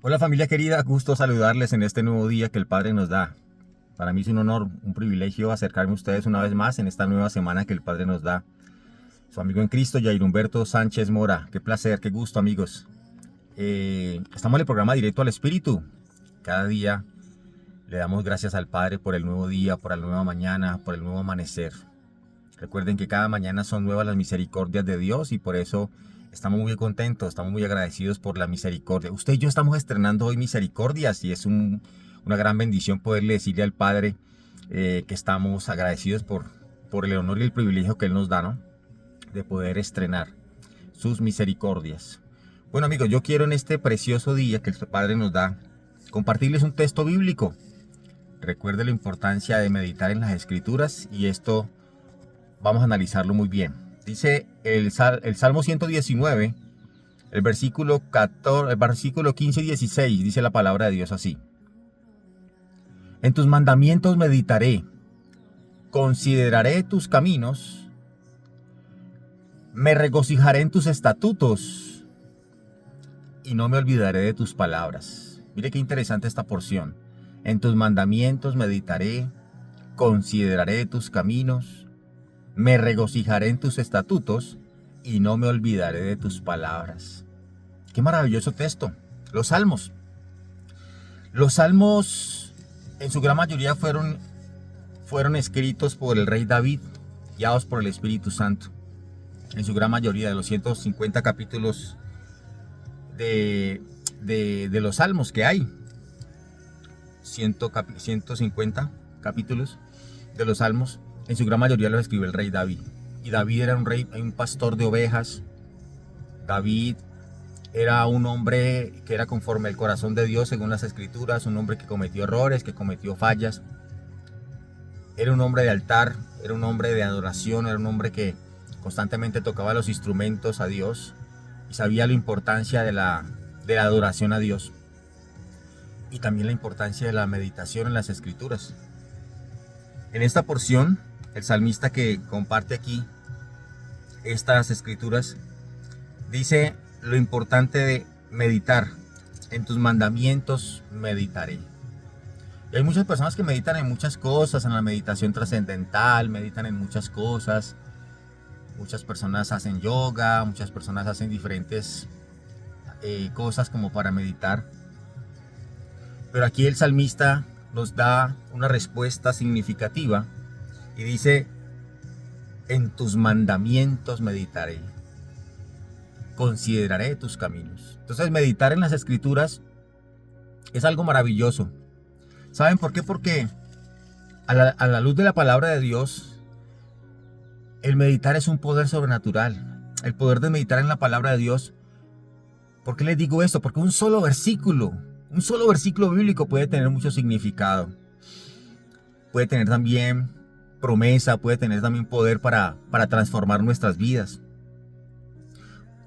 Hola familia querida, gusto saludarles en este nuevo día que el Padre nos da. Para mí es un honor, un privilegio acercarme a ustedes una vez más en esta nueva semana que el Padre nos da. Su amigo en Cristo, Jair Humberto Sánchez Mora. Qué placer, qué gusto amigos. Estamos en el programa Directo al Espíritu. Cada día le damos gracias al Padre por el nuevo día, por la nueva mañana, por el nuevo amanecer. Recuerden que cada mañana son nuevas las misericordias de Dios y por eso estamos muy contentos, estamos muy agradecidos por la misericordia. Usted y yo estamos estrenando hoy misericordias y es una gran bendición poderle decirle al Padre que estamos agradecidos por el honor y el privilegio que Él nos da, ¿no? De poder estrenar sus misericordias. Bueno amigos, yo quiero en este precioso día que el Padre nos da compartirles un texto bíblico. Recuerde la importancia de meditar en las Escrituras y esto vamos a analizarlo muy bien. Dice el Salmo 119, el versículo 14, el versículo 15 y 16, dice la palabra de Dios así. En tus mandamientos meditaré, consideraré tus caminos, me regocijaré en tus estatutos y no me olvidaré de tus palabras. Mire qué interesante esta porción. En tus mandamientos meditaré, consideraré tus caminos, me regocijaré en tus estatutos y no me olvidaré de tus palabras. Qué maravilloso texto. Los salmos. Los salmos en su gran mayoría fueron escritos por el rey David, guiados por el Espíritu Santo. En su gran mayoría de los 150 capítulos de los salmos que hay. 150 capítulos de los salmos. En su gran mayoría los escribió el rey David. Y David era un rey, un pastor de ovejas. David era un hombre que era conforme al corazón de Dios según las escrituras, un hombre que cometió errores, que cometió fallas. Era un hombre de altar, era un hombre de adoración, era un hombre que constantemente tocaba los instrumentos a Dios y sabía la importancia de la adoración a Dios y también la importancia de la meditación en las escrituras. En esta porción, el salmista que comparte aquí estas escrituras dice lo importante de meditar. En tus mandamientos meditaré. Y hay muchas personas que meditan en muchas cosas, en la meditación trascendental, meditan en muchas cosas. Muchas personas hacen yoga, muchas personas hacen diferentes cosas como para meditar. Pero aquí el salmista nos da una respuesta significativa y dice, en tus mandamientos meditaré, consideraré tus caminos. Entonces meditar en las escrituras es algo maravilloso. ¿Saben por qué? Porque a la luz de la palabra de Dios, el meditar es un poder sobrenatural. El poder de meditar en la palabra de Dios. ¿Por qué les digo esto? Porque un solo versículo bíblico puede tener mucho significado. Puede tener también promesa, puede tener también poder para transformar nuestras vidas.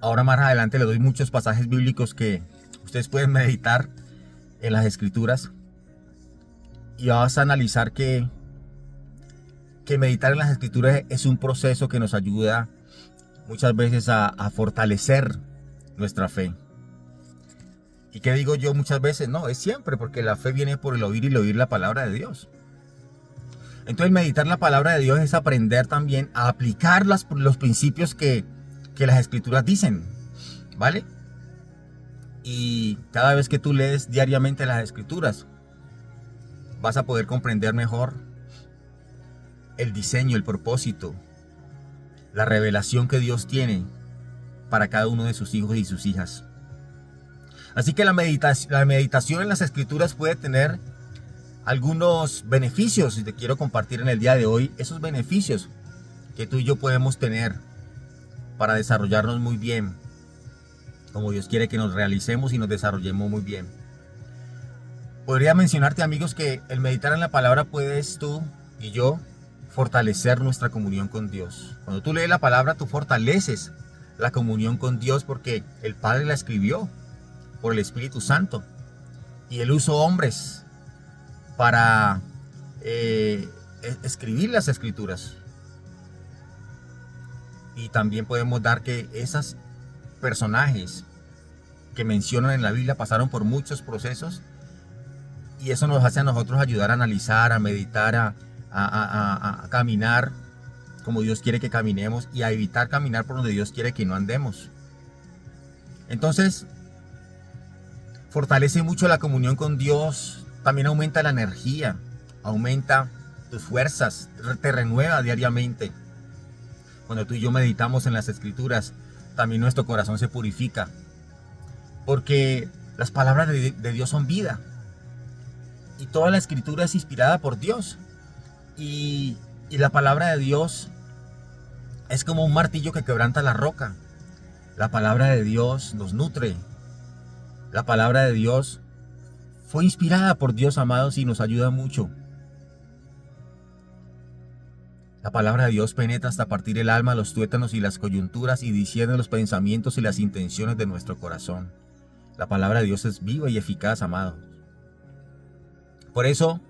Ahora más adelante les doy muchos pasajes bíblicos que ustedes pueden meditar en las escrituras y vas a analizar que meditar en las escrituras es un proceso que nos ayuda muchas veces a fortalecer nuestra fe. ¿Y qué digo yo muchas veces? No, es siempre, porque la fe viene por el oír y el oír la palabra de Dios. Entonces meditar la palabra de Dios es aprender también a aplicar los principios que las escrituras dicen, ¿vale? Y cada vez que tú lees diariamente las escrituras, vas a poder comprender mejor el diseño, el propósito, la revelación que Dios tiene para cada uno de sus hijos y sus hijas. Así que la meditación en las escrituras puede tener algunos beneficios y te quiero compartir en el día de hoy esos beneficios que tú y yo podemos tener para desarrollarnos muy bien, como Dios quiere que nos realicemos y nos desarrollemos muy bien. Podría mencionarte, amigos, que el meditar en la palabra puedes tú y yo fortalecer nuestra comunión con Dios. Cuando tú lees la palabra, tú fortaleces la comunión con Dios porque el Padre la escribió por el Espíritu Santo y Él usó hombres para escribir las escrituras. Y también podemos dar que esos personajes que mencionan en la Biblia pasaron por muchos procesos, y eso nos hace a nosotros ayudar a analizar, a meditar, a caminar como Dios quiere que caminemos y a evitar caminar por donde Dios quiere que no andemos. Entonces, fortalece mucho la comunión con Dios, también aumenta la energía, aumenta tus fuerzas, te renueva diariamente. Cuando tú y yo meditamos en las Escrituras, también nuestro corazón se purifica, porque las palabras de Dios son vida. Y toda la Escritura es inspirada por Dios. Y la palabra de Dios es como un martillo que quebranta la roca. La palabra de Dios nos nutre. La palabra de Dios fue inspirada por Dios, amados, y nos ayuda mucho. La palabra de Dios penetra hasta partir el alma, los tuétanos y las coyunturas, y discierne los pensamientos y las intenciones de nuestro corazón. La palabra de Dios es viva y eficaz, amados. Por eso,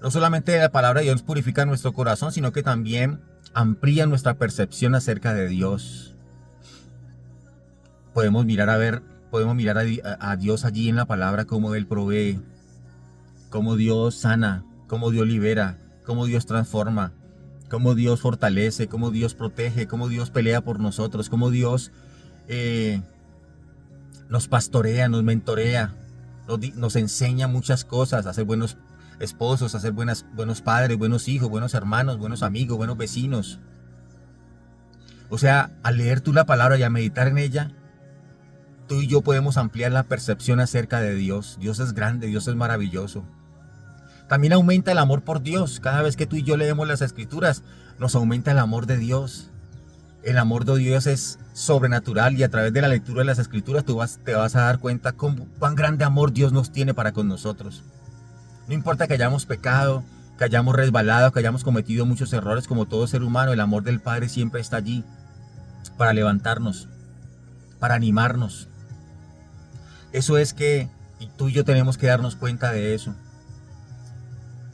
no solamente la palabra de Dios purifica nuestro corazón, sino que también amplía nuestra percepción acerca de Dios. Podemos mirar a Dios allí en la palabra, cómo Él provee, cómo Dios sana, cómo Dios libera, cómo Dios transforma, cómo Dios fortalece, cómo Dios protege, cómo Dios pelea por nosotros, cómo Dios nos pastorea, nos mentorea, nos enseña muchas cosas, a ser buenos esposos, a ser buenos padres, buenos hijos, buenos hermanos, buenos amigos, buenos vecinos. O sea, al leer tú la palabra y a meditar en ella, tú y yo podemos ampliar la percepción acerca de Dios. Dios es grande, Dios es maravilloso. También aumenta el amor por Dios. Cada vez que tú y yo leemos las Escrituras, nos aumenta el amor de Dios. El amor de Dios es sobrenatural, y a través de la lectura de las Escrituras te vas a dar cuenta cuán grande amor Dios nos tiene para con nosotros. No importa que hayamos pecado, que hayamos resbalado, que hayamos cometido muchos errores como todo ser humano, el amor del Padre siempre está allí para levantarnos, para animarnos. Eso es que tú y yo tenemos que darnos cuenta de eso.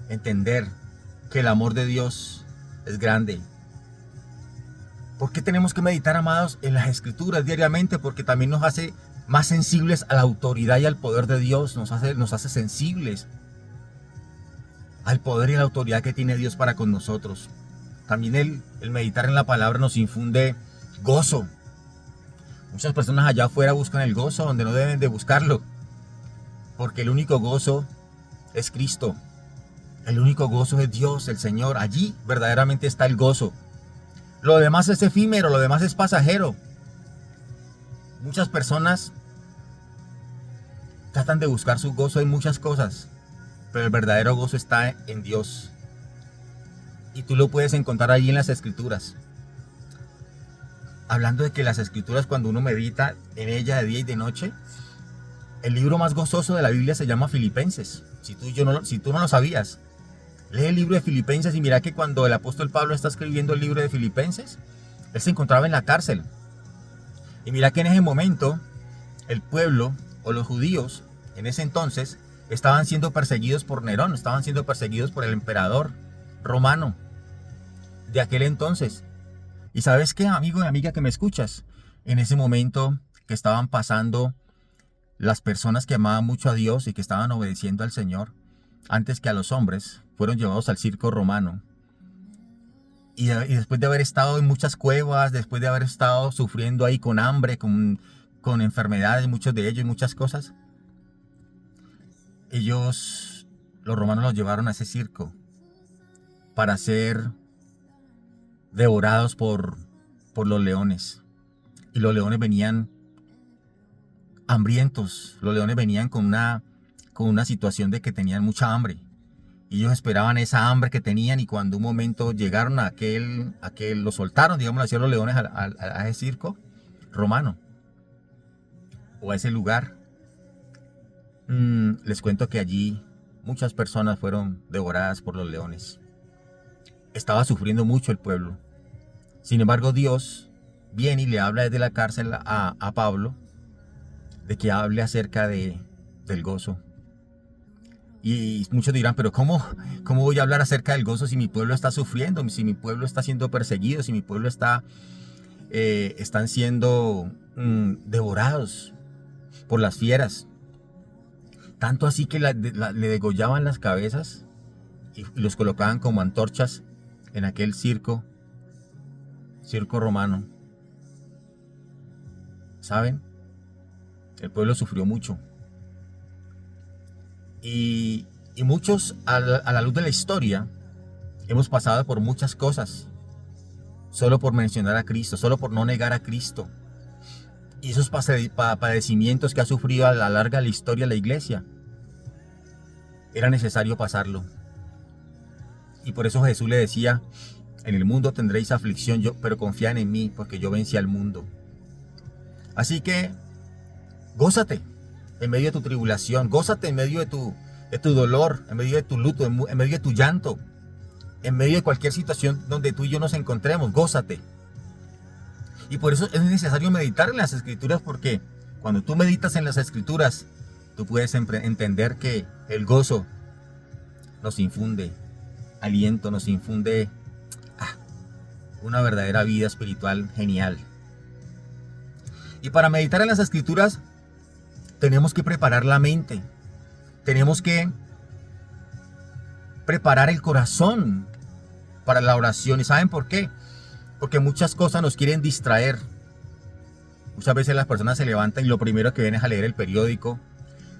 Entender que el amor de Dios es grande. ¿Por qué tenemos que meditar, amados, en las Escrituras diariamente? Porque también nos hace más sensibles a la autoridad y al poder de Dios. Nos hace sensibles al poder y a la autoridad que tiene Dios para con nosotros. También el meditar en la palabra nos infunde gozo. Muchas personas allá afuera buscan el gozo donde no deben de buscarlo, porque el único gozo es Cristo. El único gozo es Dios, el Señor. Allí verdaderamente está el gozo. Lo demás es efímero, lo demás es pasajero. Muchas personas tratan de buscar su gozo en muchas cosas, pero el verdadero gozo está en Dios. Y tú lo puedes encontrar allí en las Escrituras. Hablando de que las Escrituras, cuando uno medita en ella de día y de noche, el libro más gozoso de la Biblia se llama Filipenses. Si tú no lo sabías, lee el libro de Filipenses y mira que cuando el apóstol Pablo está escribiendo el libro de Filipenses, él se encontraba en la cárcel. Y mira que en ese momento el pueblo o los judíos en ese entonces estaban siendo perseguidos por Nerón, estaban siendo perseguidos por el emperador romano de aquel entonces. Y ¿sabes qué, amigo y amiga que me escuchas? En ese momento que estaban pasando las personas que amaban mucho a Dios y que estaban obedeciendo al Señor antes que a los hombres, fueron llevados al circo romano. Y después de haber estado en muchas cuevas, después de haber estado sufriendo ahí con hambre, con enfermedades, muchos de ellos, muchas cosas, los romanos los llevaron a ese circo para ser devorados por los leones. Y los leones venían hambrientos, los leones venían con una situación de que tenían mucha hambre. Y ellos esperaban esa hambre que tenían, y cuando un momento llegaron a los soltaron, digamos así, a los leones a ese circo romano o a ese lugar, les cuento que allí muchas personas fueron devoradas por los leones. Estaba sufriendo mucho el pueblo. Sin embargo, Dios viene y le habla desde la cárcel a Pablo de que hable acerca del gozo. Y muchos dirán, pero ¿cómo voy a hablar acerca del gozo si mi pueblo está sufriendo, si mi pueblo está siendo perseguido, si mi pueblo están siendo devorados? por las fieras. Tanto así que le degollaban las cabezas y los colocaban como antorchas en aquel circo romano. ¿Saben? El pueblo sufrió mucho. Y muchos a la luz de la historia hemos pasado por muchas cosas. Solo por mencionar a Cristo, solo por no negar a Cristo. Y esos padecimientos que ha sufrido a la larga la historia de la iglesia, era necesario pasarlo. Y por eso Jesús le decía, en el mundo tendréis aflicción, pero confían en mí, porque yo vencí al mundo. Así que, gózate en medio de tu tribulación, gózate en medio de tu dolor, en medio de tu luto, en medio de tu llanto, en medio de cualquier situación donde tú y yo nos encontremos, gózate. Y por eso es necesario meditar en las Escrituras, porque cuando tú meditas en las Escrituras, tú puedes entender que el gozo nos infunde aliento, nos infunde una verdadera vida espiritual genial. Y para meditar en las Escrituras, tenemos que preparar la mente, tenemos que preparar el corazón para la oración. ¿Y saben por qué? Porque muchas cosas nos quieren distraer. Muchas veces las personas se levantan y lo primero que ven es a leer el periódico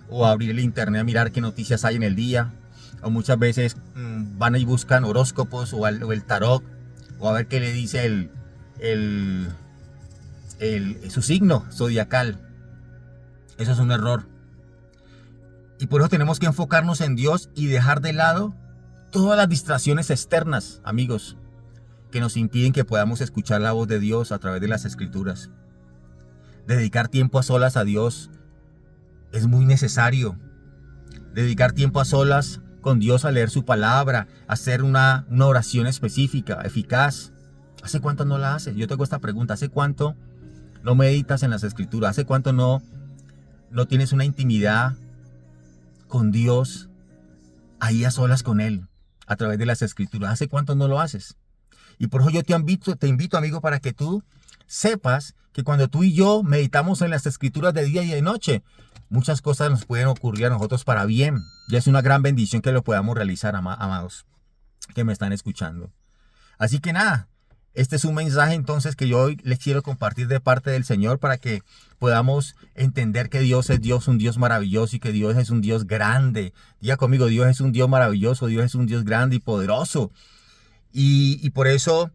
o a abrir el internet a mirar qué noticias hay en el día. O muchas veces van y buscan horóscopos o el tarot o a ver qué le dice su signo zodiacal. Eso es un error. Y por eso tenemos que enfocarnos en Dios y dejar de lado todas las distracciones externas, amigos, que nos impiden que podamos escuchar la voz de Dios a través de las Escrituras. Dedicar tiempo a solas a Dios es muy necesario. Dedicar tiempo a solas con Dios a leer su palabra, a hacer una oración específica, eficaz. ¿Hace cuánto no la haces? Yo te hago esta pregunta. ¿Hace cuánto no meditas en las Escrituras? ¿Hace cuánto no tienes una intimidad con Dios ahí a solas con Él a través de las Escrituras? ¿Hace cuánto no lo haces? Y por eso yo te invito, amigo, para que tú sepas que cuando tú y yo meditamos en las Escrituras de día y de noche, muchas cosas nos pueden ocurrir a nosotros para bien. Y es una gran bendición que lo podamos realizar, amados, que me están escuchando. Así que nada, este es un mensaje entonces que yo hoy les quiero compartir de parte del Señor para que podamos entender que Dios es Dios, un Dios maravilloso, y que Dios es un Dios grande. Diga conmigo, Dios es un Dios maravilloso, Dios es un Dios grande y poderoso. Y por eso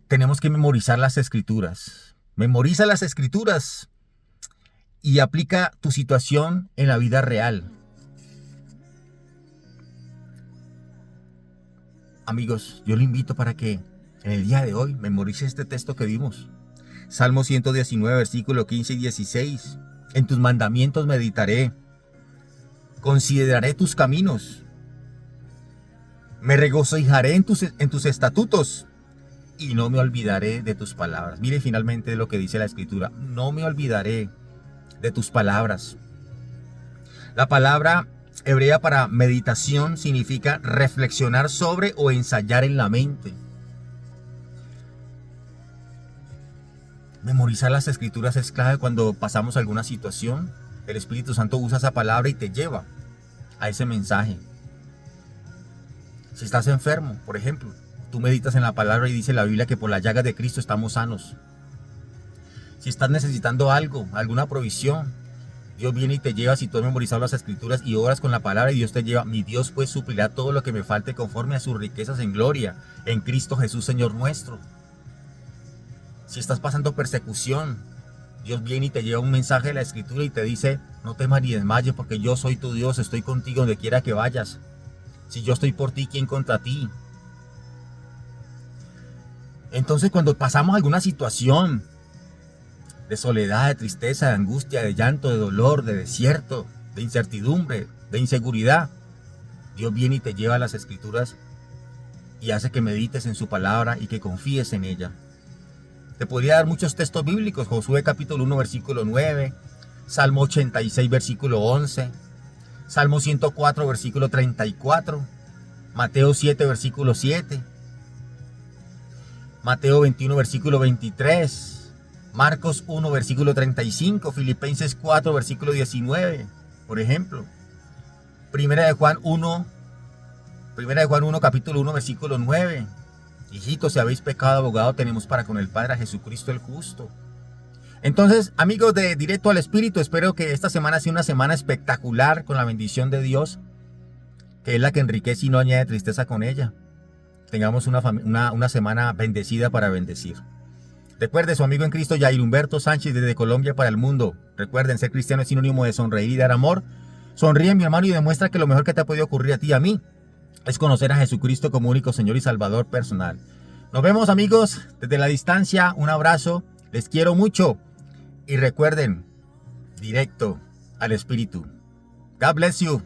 tenemos que memorizar las Escrituras. Memoriza las Escrituras y aplica tu situación en la vida real. Amigos, yo le invito para que en el día de hoy memorice este texto que vimos. Salmo 119, versículo 15 y 16. En tus mandamientos meditaré. Consideraré tus caminos. Me regocijaré en tus estatutos y no me olvidaré de tus palabras. Mire finalmente lo que dice la Escritura. No me olvidaré de tus palabras. La palabra hebrea para meditación significa reflexionar sobre o ensayar en la mente. Memorizar las Escrituras es clave cuando pasamos alguna situación. El Espíritu Santo usa esa palabra y te lleva a ese mensaje. Si estás enfermo, por ejemplo, tú meditas en la palabra y dice la Biblia que por las llagas de Cristo estamos sanos. Si estás necesitando algo, alguna provisión, Dios viene y te lleva. Si tú has memorizado las Escrituras y oras con la palabra y Dios te lleva, mi Dios pues suplirá todo lo que me falte conforme a sus riquezas en gloria, en Cristo Jesús Señor nuestro. Si estás pasando persecución, Dios viene y te lleva un mensaje de la Escritura y te dice, no temas ni desmayes porque yo soy tu Dios, estoy contigo donde quiera que vayas. Si yo estoy por ti, ¿quién contra ti? Entonces cuando pasamos alguna situación de soledad, de tristeza, de angustia, de llanto, de dolor, de desierto, de incertidumbre, de inseguridad, Dios viene y te lleva a las Escrituras y hace que medites en su palabra y que confíes en ella. Te podría dar muchos textos bíblicos: Josué capítulo 1 versículo 9, Salmo 86 versículo 11, Salmo 104 versículo 34, Mateo 7 versículo 7, Mateo 21 versículo 23, Marcos 1, versículo 35, Filipenses 4, versículo 19, por ejemplo. Primera de Juan 1, capítulo 1, versículo 9. Hijitos, si habéis pecado, abogado tenemos para con el Padre, a Jesucristo el justo. Entonces, amigos de Directo al Espíritu, espero que esta semana sea una semana espectacular con la bendición de Dios, que es la que enriquece y no añade tristeza con ella. Tengamos una semana bendecida para bendecir. Recuerde, su amigo en Cristo, Jair Humberto Sánchez, desde Colombia para el mundo. Recuerden, ser cristiano es sinónimo de sonreír y dar amor. Sonríe, mi hermano, y demuestra que lo mejor que te ha podido ocurrir a ti y a mí es conocer a Jesucristo como único Señor y Salvador personal. Nos vemos, amigos, desde la distancia. Un abrazo. Les quiero mucho. Y recuerden, Directo al Espíritu. God bless you.